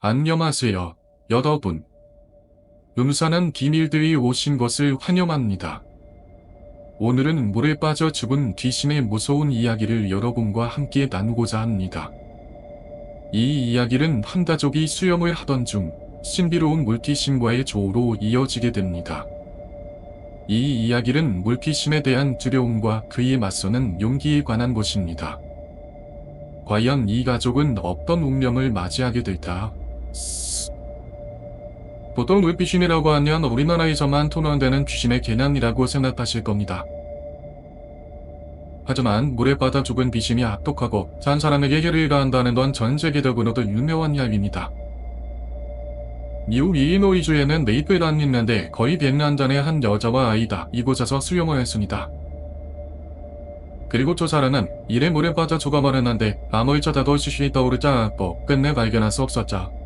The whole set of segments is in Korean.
안녕하세요, 여러분. 음산한 비밀들이 오신 것을 환영합니다. 오늘은 물에 빠져 죽은 귀신의 무서운 이야기를 여러분과 함께 나누고자 합니다. 이 이야기는 한 가족이 수영을 하던 중 신비로운 물귀신과의 조우로 이어지게 됩니다. 이 이야기는 물귀신에 대한 두려움과 그에 맞서는 용기에 관한 것입니다. 과연 이 가족은 어떤 운명을 맞이하게 될까? 보통 물귀신이라고 하면 우리나라에서만 통용되는 귀신의 개념이라고 생각하실 겁니다. 하지만 물에 빠져 죽은 귀신이 악독하고 산 사람에게 해를 가한다는 건 전 세계적으로도 유명한 이야기입니다. 미국 일리노이주에는 메이플이라는 있는데 거의 100년 전에 한 여자와 아이가 이곳에서 수영을 했습니다. 그리고 두 사람은 이래 물에 빠져 죽어버렸는데 아무리 찾아도 시신이 떠오르지 않았고 끝내 발견할 수 없었죠.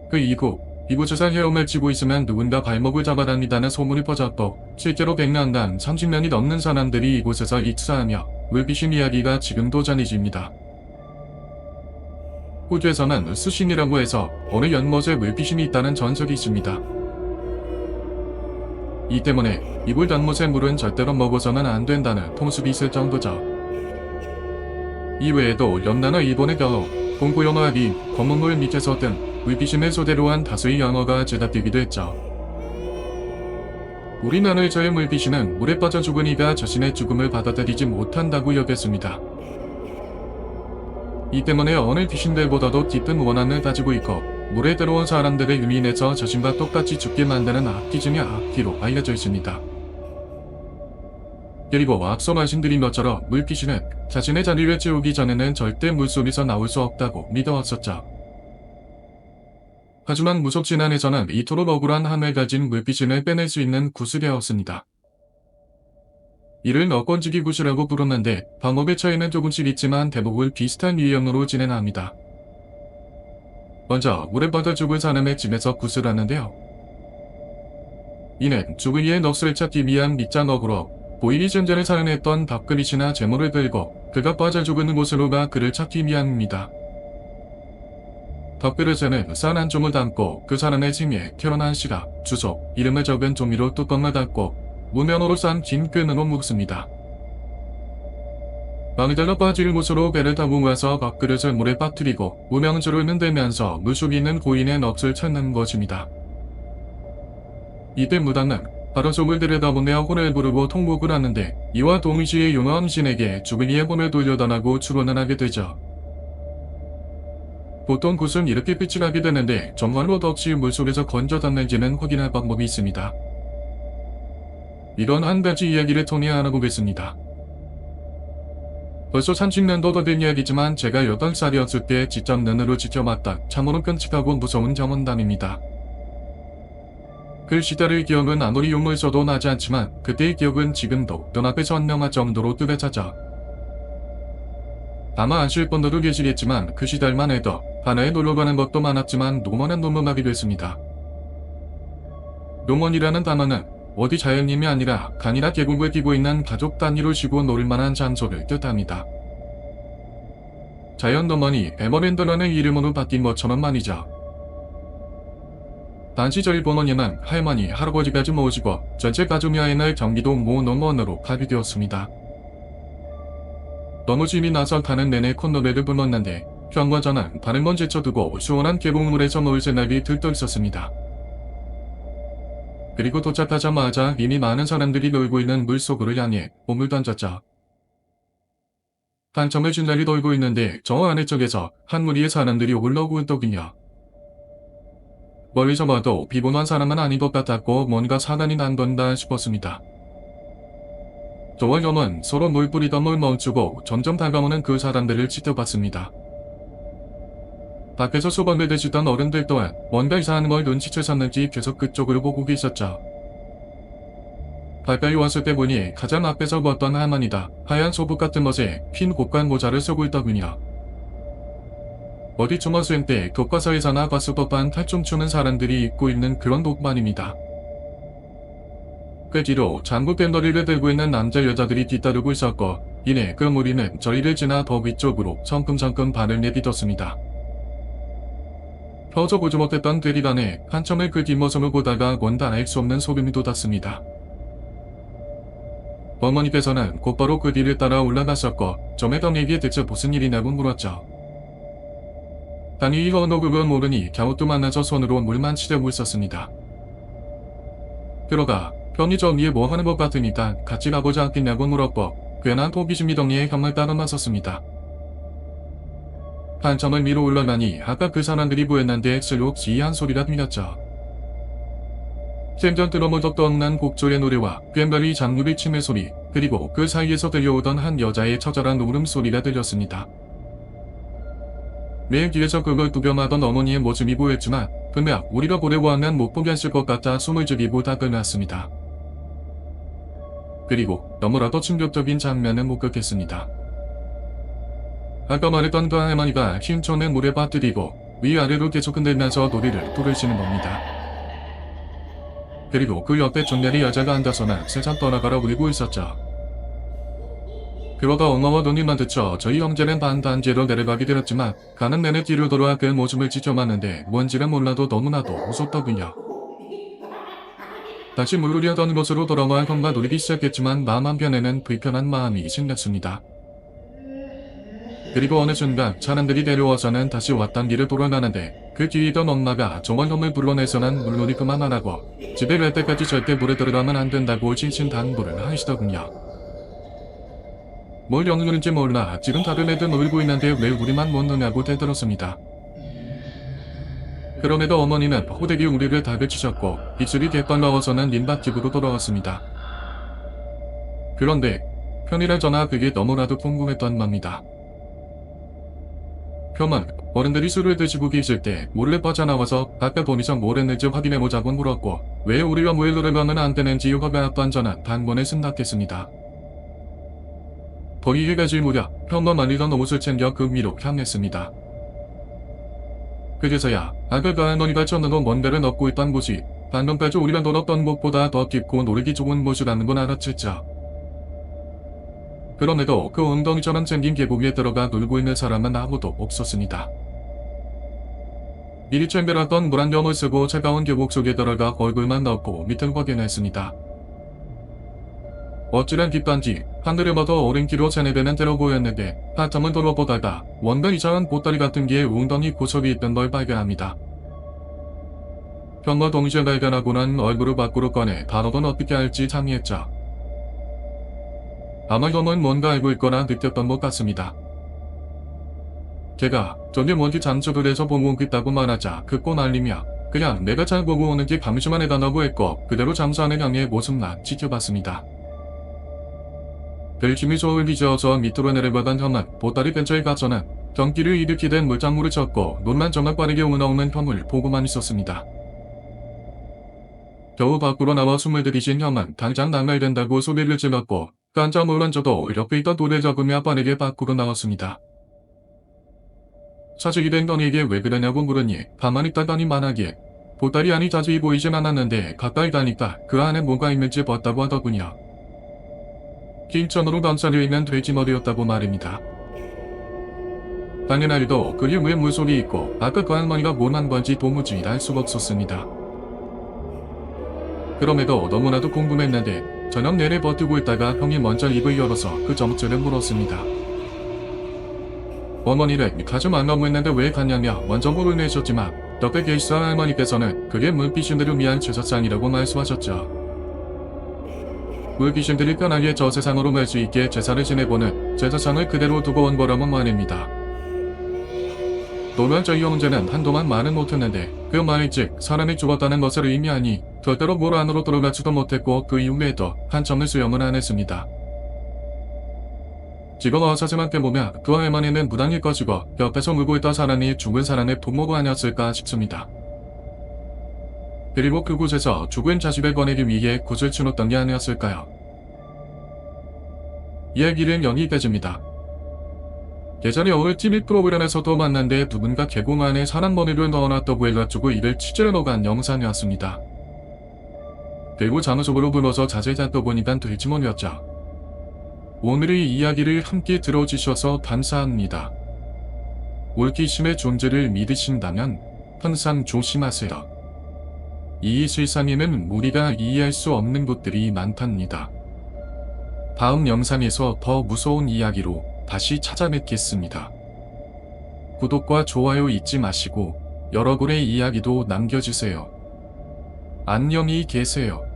그 이후 이곳에서 헤엄을 치고 있으면 누군가 발목을 잡아다닌다는 소문이 퍼졌고 실제로 100년간 30년이 넘는 사람들이 이곳에서 익사하며 물귀신 이야기가 지금도 전해집니다. 호주에서는 수신이라고 해서 어느 연못에 물귀신이 있다는 전설이 있습니다. 이 때문에 이곳 연못의 물은 절대로 먹어서는 안 된다는 통습이 있을 정도죠. 이외에도 연나나 일본의 경우 공포영화비 검은물 밑에서 등 물귀신을 소재로 한 다수의 영화가 제작되기도 했죠. 우리나라에서의 물귀신은 물에 빠져 죽은 이가 자신의 죽음을 받아들이지 못한다고 여겼습니다. 이 때문에 어느 귀신들보다도 깊은 원한을 가지고 있고 물에 들어온 사람들을 유인해서 자신과 똑같이 죽게 만드는 악기 중의 악기로 알려져 있습니다. 그리고 앞서 말씀드린 것처럼 물귀신은 자신의 자리를 채우기 전에는 절대 물속에서 나올 수 없다고 믿어왔었죠. 하지만 무속진안에서는 이토록 억울한 한을 가진 물귀신을 빼낼 수 있는 구슬이 없습니다. 이를 너건지기 구슬이라고 부르는데 방법의 차이는 조금씩 있지만 대부분 비슷한 유형으로 진행합니다. 먼저 물에 빠져 죽은 사람의 집에서 구슬하는데요. 이는 죽은 이의 넋을 찾기 위한 밑장업으로 보일이 존재를 살해했던 밥그릇이나 재물을 들고 그가 빠져 죽은 곳으로 가 그를 찾기 위함입니다. 밥그릇에는 쌀 한 종을 담고 그 사람의姓名, 결혼한 시각, 주소, 이름을 적은 종이로 뚜껑을 닫고 무면으로 싼 긴 끈으로 묶습니다. 망이들러 빠질 곳으로 배를 타고 가서 밥그릇을 물에 빠뜨리고 무명줄을 흔들면서 물속에 있는 고인의 넋을 찾는 것입니다. 이때 무당은 바로 속을 들여다보며 혼을 부르고 통곡을 하는데 이와 동시에 용왕 신에게 죽은 이의 혼을 돌려달라고 추론을 하게 되죠. 보통 굿은 이렇게 빛이 나게 되는데 정말로 넋이 물속에서 건져졌는지는 확인할 방법이 있습니다. 이런 한 가지 이야기를 통해 알아보겠습니다. 벌써 30년도 더 된 이야기지만 제가 8살이었을 때 직접 눈으로 지켜봤던 참으로 끔찍하고 무서운 경험담입니다. 그 시대의 기억은 아무리 용을 써도 나지 않지만 그때의 기억은 지금도 눈앞에 선명할 정도로 뚜렷하죠. 아마 아실 분들도 계시겠지만 그 시절만 해도 바다에 놀러가는 것도 많았지만 노먼은 노먼하게 됐습니다. 노먼이라는 단어는 어디 자연님이 아니라 강이나 계곡을 끼고 있는 가족 단위로 쉬고 놀만한 장소를 뜻합니다. 자연 노먼이 에머랜드라는 이름으로 바뀐 것처럼 말이죠. 당시 저희 부모님은 할머니, 할아버지까지 모시고 전체 가족 여행을 경기도 모 노먼으로 가게 되었습니다. 너무 힘이 나서 가는 내내 콧노래를 불렀는데 형과 저는 발을 먼 제쳐두고 시원한 계곡물에서 놀 생각이 들떠 있었습니다. 그리고 도착하자마자 이미 많은 사람들이 놀고 있는 물속으로 향해 몸을 던졌죠. 한참을 진달이 돌고 있는데 저 아래쪽에서 한 무리의 사람들이 올라오고 있더군요. 멀리서 봐도 비범한 사람은 아닌 것 같았고 뭔가 사단이 난 건가 싶었습니다. 저와 형은 서로 물 뿌리던 물 멈추고 점점 다가오는 그 사람들을 지켜봤습니다. 밖에서 수건을 드시던 어른들 또한 뭔가 이상한 걸 눈치채셨는지 계속 그쪽으로 보고 계셨죠. 가까이 왔을 때 보니 가장 앞에서 봤던 할머니가 하얀 소복 같은 것에 흰 곡관 모자를 쓰고 있더군요. 어디 주말수행 때 교과서에서나 봤을 법한 탈춤 추는 사람들이 입고 있는 그런 복만입니다. 그 뒤로 장구 밴더리를 들고 있는 남자 여자들이 뒤따르고 있었고 이내 그 무리는 저희를 지나 더 위쪽으로 성큼성큼 발을 내딛었습니다. 펴져 보지 못했던 대리단에 한참을 그 뒷모습을 보다가 뭔가 알 수 없는 소름이 돋았습니다. 어머니께서는 곧바로 그 뒤를 따라 올라갔었고 점에던 대체 무슨 일이냐고 물었죠. 단이 어느 그건 모르니 갸우뚱 만나서 손으로 물만 치대고 있었습니다. 그러가 편의점 위에 뭐 하는 것 같으니까 같이 가보지 않겠냐고 물었고 괜한 호기심이덩이에 혀를 따라 맞섰습니다. 한참을 위로 올라가니 아까 그 사람들이 보였는데 슬룩 지휘한 소리가 들렸죠. 생전 들어보적도 없는 곡조의 노래와 꽹과리 장르의 침의 소리, 그리고 그 사이에서 들려오던 한 여자의 처절한 울음소리가 들렸습니다. 매일 뒤에서 그걸 구경하던 어머니의 모습이 보였지만 분명 우리가 보려고하면 못 보게 했을 것 같아 숨을 죽이고 답변했습니다. 그리고 너무나도 충격적인 장면을 목격했습니다. 아까 말했던 그 할머니가 힘촌에 물에 빠뜨리고 위아래로 계속 흔들면서 노래를 부르시는 겁니다. 그리고 그 옆에 중년의 여자가 앉아서는 세상 떠나가라 울고 있었죠. 그러다 엄마와 눈이 마주쳐 저희 형제는 반단지로 내려가게 되었지만 가는 내내 뒤로 돌아와 그 모습을 지켜봤는데 뭔지는 몰라도 너무나도 무섭더군요. 다시 물으려던 곳으로 돌아와 형과 놀기 시작했지만 마음 한편에는 불편한 마음이 생겼습니다. 그리고 어느 순간 사람들이 데려와서는 다시 왔던 길을 돌아가는데 그 뒤에 있던 엄마가 정말 형을 불러내서는 물놀이 그만하라고 집에 갈 때까지 절대 물에 들어가면 안 된다고 신신당부를 하시더군요. 뭘 연구는지 몰라 지금 다른 애들 놀고 있는데 왜 우리만 못 노냐고 대들었습니다. 그럼에도 어머니는 호되게 우리를 다그치셨고 입술이 개빨라워서는 민박집으로 돌아왔습니다. 그런데 편이라저나 그게 너무나도 궁금했던 맘이다. 형은 어른들이 술을 드시고 계실 때 몰래 빠져나와서 아까 범이상 뭘 했는지 확인해보자고 물었고 왜 우리가 모일로를 가면 안 되는지 허가 앞반전한 단번에 승낙했습니다. 거의 해가 질 무렵 형과 말리던 옷을 챙겨 그 위로 향했습니다. 그제서야 아까 그 할머니가 쳤는도 뭔가를 넣고 있던 곳이 방금까지 우리가 놀았던 곳보다 더 깊고 노르기 좋은 곳이라는 건 알아챘죠. 그럼에도 그 엉덩이처럼 생긴 계곡 위에 들어가 놀고 있는 사람은 아무도 없었습니다. 미리 챙겨놨던 물안경을 쓰고 차가운 계곡 속에 들어가 얼굴만 넣고 밑을 확인했습니다. 어찌된 뒷단지 하늘을 봐도 어린키로 세네배는 들어 보였는데 한참을 돌아보다가 원가 이상한 보따리 같은 게 웅덩이 구석에 있던 걸 발견합니다. 형과 동시에 발견하고는 얼굴을 밖으로 꺼내 단어는 어떻게 할지 상의했죠. 아마 형은 뭔가 알고 있거나 느꼈던 것 같습니다. 걔가 저기 뭔지 잠수를 해서 보고 오겠다고 말하자 긋고 날리며 그냥 내가 잘 보고 오는지 감시만 해달라고 했고 그대로 잠수하는 형의 모습만 지켜봤습니다. 열심히 소을 빚어서 밑으로 내려가던 형은 보따리 근처에 가서는 경기를 일으키던 물장물을 쳤고 눈만 정말 빠르게 우나오는 형을 보고만 있었습니다. 겨우 밖으로 나와 숨을 들이신 형은 당장 나가야 된다고 소리를 질렀고 깜짝 놀란 저도 옆에 있던 돌을 잡으며 빠르게 밖으로 나왔습니다. 사실 이된 형에게 왜 그러냐고 물으니 가만히 있다더니 말하기에 보따리 안이 자세히 보이진 않았는데 가까이 가니까 그 안에 뭔가 있는지 봤다고 하더군요. 긴 천으로 감싸려 있는 돼지머리였다고 말입니다. 당연하게도 그리 왜 물속에 있고 아까 그 할머니가 뭘 한 건지 도무지 알 수가 없었습니다. 그럼에도 너무나도 궁금했는데 저녁 내내 버티고 있다가 형이 먼저 입을 열어서 그 점줄을 물었습니다. 어머니는 가슴 안 넘어있는데 왜 갔냐며 먼저 물을 내셨지만 옆에 계시던 할머니께서는 그게 물귀신들을 위한 제사상이라고 말씀하셨죠. 물귀신들이 편하게 저 세상으로 갈 수 있게 제사를 지내고는 제사상을 그대로 두고 온 거라고 말입니다. 노면 저희 형제는 한동안 말은 못했는데 그 말이 즉 사람이 죽었다는 것을 의미하니 절대로 물 안으로 들어가지도 못했고 그 이후에도 한참을 수영을 안 했습니다. 지금 와서 생각해보면 그 할머니는 무당일 것이고 옆에서 물고 있던 사람이 죽은 사람의 부모가 아니었을까 싶습니다. 그리고 그곳에서 죽은 자식을 꺼내기 위해 굿을 치렀던 게 아니었을까요? 이야기를 연이해집니다. 예전에 어느 TV 프로그램에서도 만난데 누군가 계곡 안에 사람 머리를 넣어놨다고 해가지고 이를 취재를 넣어간 영상이었습니다. 그리고 장소으로 불러서 자세히 살펴보니까 돼지머리였죠. 오늘의 이야기를 함께 들어주셔서 감사합니다. 물귀신의 존재를 믿으신다면 항상 조심하세요. 이 세상에는 우리가 이해할 수 없는 것들이 많답니다. 다음 영상에서 더 무서운 이야기로 다시 찾아뵙겠습니다. 구독과 좋아요 잊지 마시고 여러분의 이야기도 남겨주세요. 안녕히 계세요.